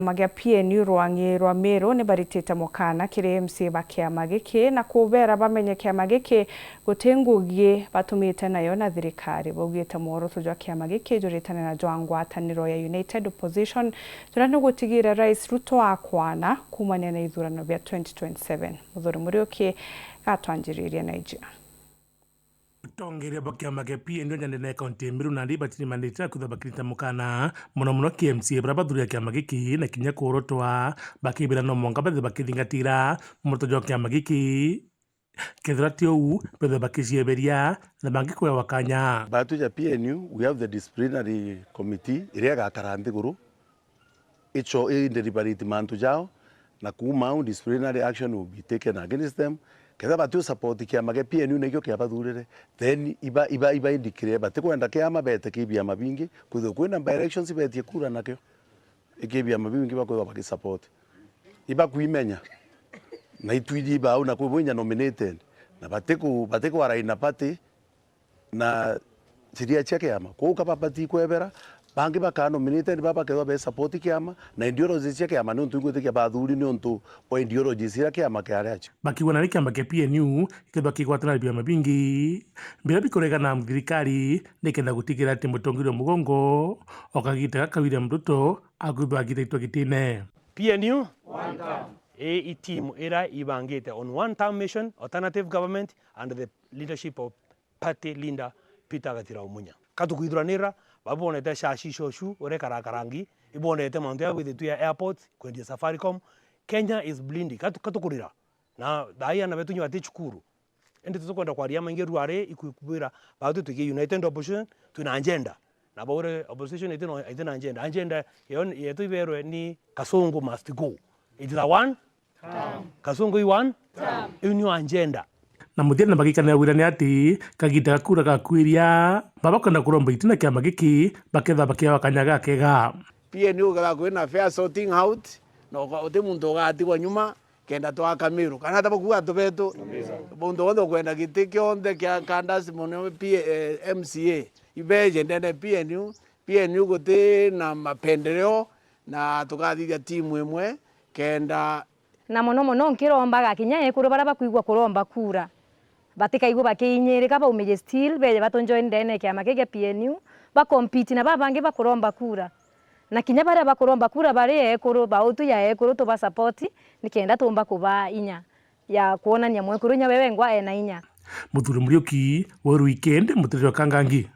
Magia PNU Rwangi rwa Meru ni baritite mukana kiri MC bakiama giki na kubera bamenye kiama giki gutingugie batumite nayo na thirikari bogite moro tujwa kiama giki juritane na ngwataniro ya United Opposition turane gutigira Rais Ruto akwana kumania na ithurano bya 2027 muthuri murioki gatwanjiriria Nigeria. Tongeria bakiama ke PNU nyandene kaunti Meru na ndibatini mandita kuthaba mukana muno KMC brabathuria kiama giki na kinya kurotwa bakibira no monga bathe bakithingatira mutojo kiama giki kethatio bethe bakicieberia na bangikwe wakanya batu ja PNU. We have the disciplinary committee iria gakarambi guru icho deliberate mantu jao na kuma disciplinary action will be taken against them. Ketha batu support kiama ke PNU nekyo kia bathurire then iba indicate bate kwenda kiama bete kibia mabingi kutho kwenda by elections betie kura nakyo ikibia mabingi bakwa bakisupport iba kuimenya na itwidi ba una kubonya nominated na bate ku araina party na siria cheke kiama ko kapapati kwebera bangi baka nominated baba ketho be support kiama na ideology cheke kiama no ntungu ke bathuri no ntu o ideology cia kiama ke aracho bakiwana kiama ke PNU iketho kigwatana bia mabingi bila bikorega na thirikari nikenda gutigira ati mutongiro mugongo okagita kawira Ruto agubagite itwagitine PNU one term team era ibangite on one term mission alternative government under the leadership of party leader Peter Gatira Umunya katukuithuranira babonete shashi shoshu ore karakarangi ibonete mantu ya with ya airport kwendia Safaricom. Kenya is blindi katukurira na daia na betunyu atichukuru ende tuzokwenda kwa riama ingeru are ikubira batu tuki United Opposition tuna agenda na bore opposition itena agenda yetu ibero ni Kasongo must go. It is a one term. Kasongo i one term. New agenda na muthia bagikana wirane ati kagita kura gakwiria babakona kuromba itina kiama giki baketha bakia wakanyaga kega PNU ga kwina fair sorting out no ote muntu gatigwa nyuma kenda twa Kamiru kana tabakuwa tobeto bondo wondo kwenda gitikyo onde kya kandasi mono MCA ibeje ndene PNU gote na mapendeleo na tukathiga timu imwe kenda na mono nkiromba gakinya ekuru bara bakuigwa kuromba kura batikaigwa bakinyirika ba umeje still beje batonjoin ndene kiama kege PNU ba compete na babange bakuromba kura na kinya bare bakuromba kura bare ekuru ba utu ya ekuru to ba support nikenda tumba kuba inya ya kuona nya mwekuru nya wewe ngwa ena inya muthuri murioki wa weekend mutiriro kangangi